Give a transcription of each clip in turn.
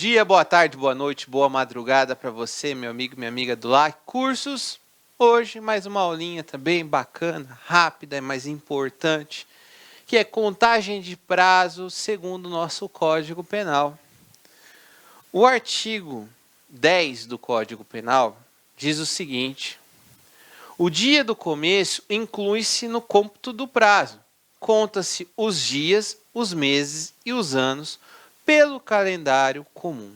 Dia, boa tarde, boa noite, boa madrugada para você, meu amigo, minha amiga do LAC Cursos. Hoje mais uma aulinha também bacana, rápida, mas importante, que é contagem de prazo segundo o nosso Código Penal. O artigo 10 do Código Penal diz o seguinte: o dia do começo inclui-se no cômputo do prazo. Conta-se os dias, os meses e os anos pelo calendário comum.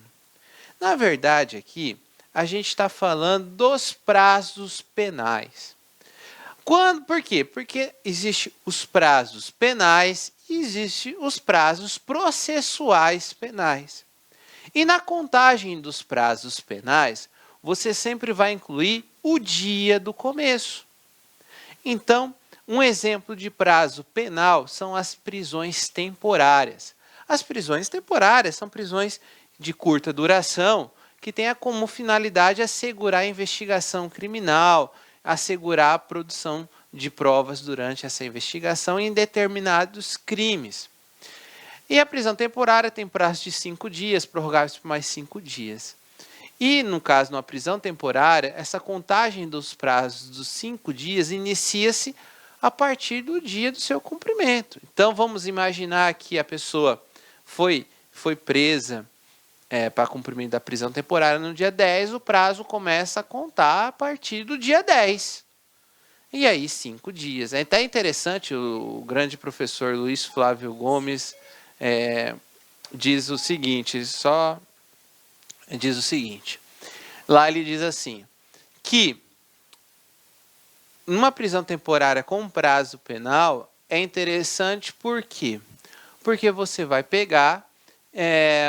Na verdade, aqui, a gente está falando dos prazos penais. Por quê? Porque existem os prazos penais e existem os prazos processuais penais. E na contagem dos prazos penais, você sempre vai incluir o dia do começo. Então, um exemplo de prazo penal são as prisões temporárias. As prisões temporárias são prisões de curta duração, que tenha como finalidade assegurar a investigação criminal, assegurar a produção de provas durante essa investigação em determinados crimes. E a prisão temporária tem prazo de 5 dias, prorrogáveis por mais 5 dias. E, no caso, numa prisão temporária, essa contagem dos prazos dos 5 dias inicia-se a partir do dia do seu cumprimento. Então, vamos imaginar que a pessoa foi presa para cumprimento da prisão temporária no dia 10, o prazo começa a contar a partir do dia 10. E aí, 5 dias. É até interessante, o grande professor Luiz Flávio Gomes diz o seguinte, lá ele diz assim, que numa prisão temporária com prazo penal é interessante por quê? Porque você vai pegar,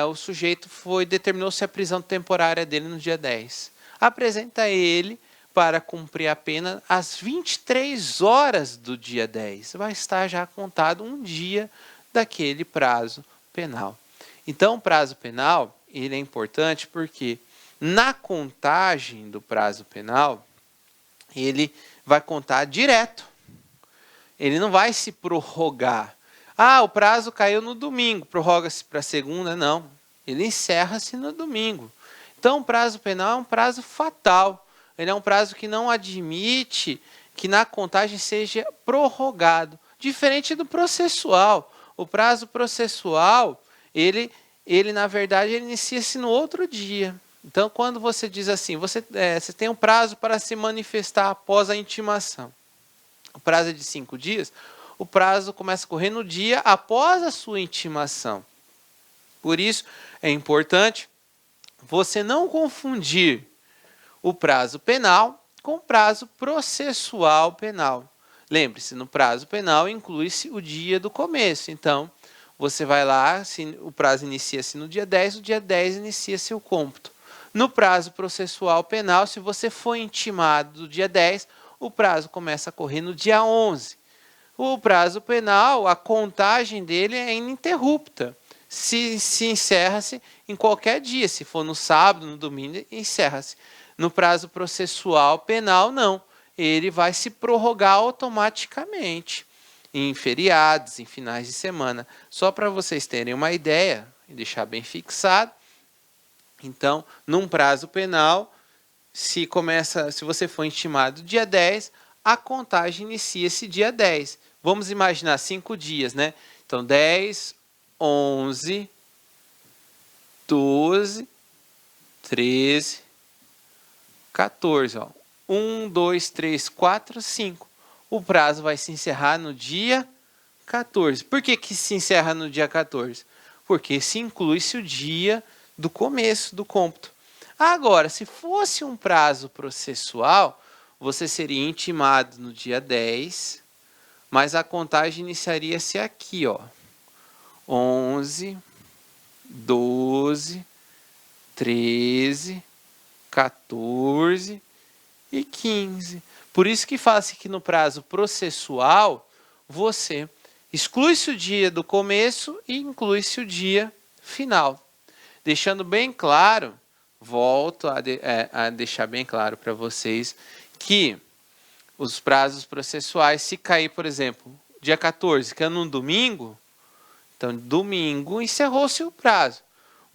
o sujeito determinou-se a prisão temporária dele no dia 10. Apresenta ele para cumprir a pena às 23 horas do dia 10. Vai estar já contado um dia daquele prazo penal. Então, o prazo penal ele é importante porque na contagem do prazo penal, ele vai contar direto. Ele não vai se prorrogar. Ah, o prazo caiu no domingo, prorroga-se para segunda? Não. Ele encerra-se no domingo. Então, o prazo penal é um prazo fatal. Ele é um prazo que não admite que na contagem seja prorrogado. Diferente do processual. O prazo processual, ele na verdade, inicia-se no outro dia. Então, quando você diz assim, você tem um prazo para se manifestar após a intimação. O prazo é de 5 dias. O prazo começa a correr no dia após a sua intimação. Por isso, é importante você não confundir o prazo penal com o prazo processual penal. Lembre-se, no prazo penal inclui-se o dia do começo. Então, você vai lá, o prazo inicia-se no dia 10, o dia 10 inicia-se o cômputo. No prazo processual penal, se você for intimado no dia 10, o prazo começa a correr no dia 11. O prazo penal, a contagem dele é ininterrupta. Se encerra-se em qualquer dia. Se for no sábado, no domingo, encerra-se. No prazo processual penal, não. Ele vai se prorrogar automaticamente em feriados, em finais de semana. Só para vocês terem uma ideia e deixar bem fixado. Então, num prazo penal, se você for intimado dia 10, a contagem inicia-se dia 10. Vamos imaginar 5 dias, né? Então, 10, 11, 12, 13, 14. 1, 2, 3, 4, 5. O prazo vai se encerrar no dia 14. Por que se encerra no dia 14? Porque se inclui-se o dia do começo do cômputo. Agora, se fosse um prazo processual, você seria intimado no dia 10, mas a contagem iniciaria-se aqui, ó. 11, 12, 13, 14 e 15. Por isso que fala-se que no prazo processual, você exclui-se o dia do começo e inclui-se o dia final. Deixando bem claro, volto a deixar bem claro para vocês que os prazos processuais, se cair, por exemplo, dia 14, que é num domingo, então domingo encerrou-se o prazo.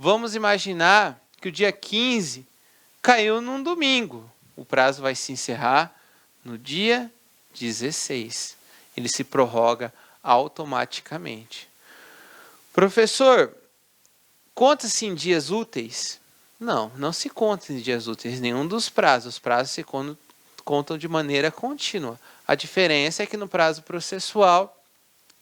Vamos imaginar que o dia 15 caiu num domingo. O prazo vai se encerrar no dia 16. Ele se prorroga automaticamente. Professor, conta-se em dias úteis? Não, não se conta em dias úteis nenhum dos prazos. Os prazos se contam de maneira contínua. A diferença é que no prazo processual,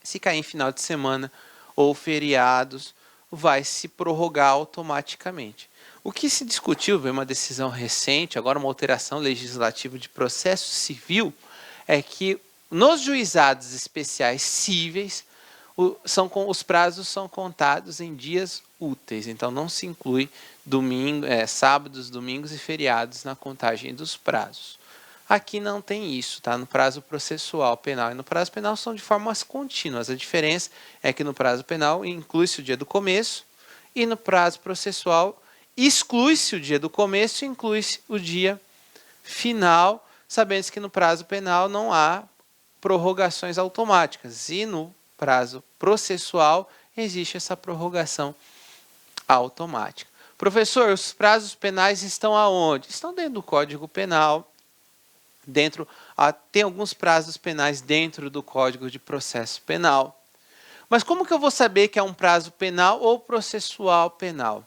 se cair em final de semana ou feriados, vai se prorrogar automaticamente. O que se discutiu, veio uma decisão recente, agora uma alteração legislativa de processo civil, é que nos juizados especiais cíveis, os prazos são contados em dias úteis, então não se inclui sábados, domingos e feriados na contagem dos prazos. Aqui não tem isso, tá? No prazo processual penal e no prazo penal são de formas contínuas. A diferença é que no prazo penal inclui-se o dia do começo e no prazo processual exclui-se o dia do começo e inclui-se o dia final, sabendo que no prazo penal não há prorrogações automáticas e no prazo processual existe essa prorrogação automática. Professor, os prazos penais estão aonde? Estão dentro do Código Penal. Tem alguns prazos penais dentro do Código de Processo Penal. Mas como que eu vou saber que é um prazo penal ou processual penal?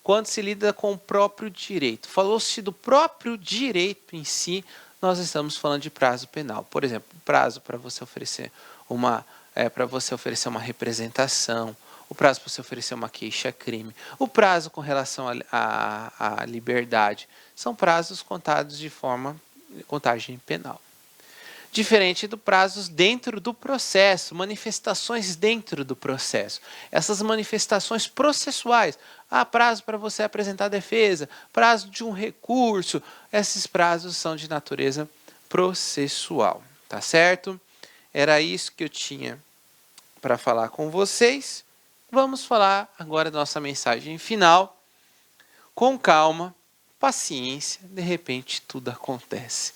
Quando se lida com o próprio direito. Falou-se do próprio direito em si, nós estamos falando de prazo penal. Por exemplo, prazo para você oferecer uma representação, o prazo para você oferecer uma queixa-crime, o prazo com relação à liberdade. São prazos contados de contagem penal. Diferente do prazos dentro do processo, manifestações dentro do processo. Essas manifestações processuais, prazo para você apresentar defesa, prazo de um recurso, esses prazos são de natureza processual, tá certo? Era isso que eu tinha para falar com vocês. Vamos falar agora da nossa mensagem final. Com calma, paciência, de repente tudo acontece.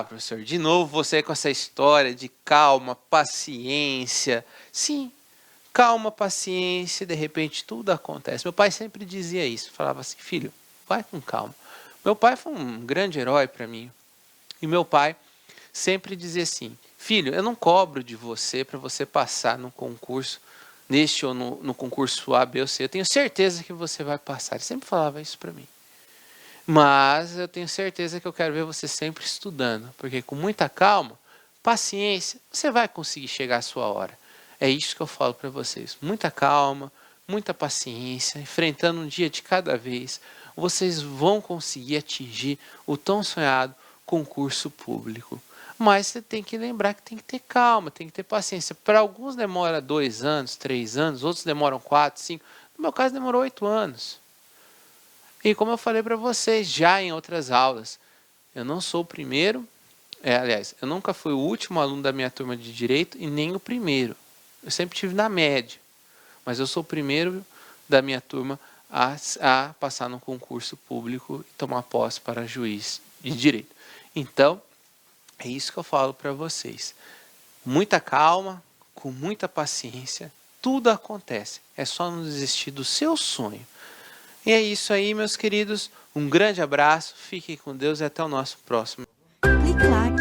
Professor, de novo você com essa história de calma, paciência. Sim, calma, paciência, de repente tudo acontece. Meu pai sempre dizia isso, falava assim, filho, vai com calma. Meu pai foi um grande herói para mim. E meu pai sempre dizia assim, filho, eu não cobro de você para você passar no concurso, neste ou no concurso A, B ou C. Eu tenho certeza que você vai passar. Ele sempre falava isso para mim. Mas eu tenho certeza que eu quero ver você sempre estudando, porque com muita calma, paciência, você vai conseguir chegar à sua hora. É isso que eu falo para vocês. Muita calma, muita paciência, enfrentando um dia de cada vez, vocês vão conseguir atingir o tão sonhado concurso público. Mas você tem que lembrar que tem que ter calma, tem que ter paciência. Para alguns demora 2 anos, 3 anos, outros demoram 4, 5. No meu caso demorou 8 anos. E como eu falei para vocês já em outras aulas, eu não sou o primeiro, eu nunca fui o último aluno da minha turma de Direito e nem o primeiro. Eu sempre estive na média, mas eu sou o primeiro da minha turma a passar no concurso público e tomar posse para juiz de Direito. Então, é isso que eu falo para vocês. Muita calma, com muita paciência, tudo acontece. É só não desistir do seu sonho. E é isso aí, meus queridos. Um grande abraço, fiquem com Deus e até o nosso próximo. Clique like.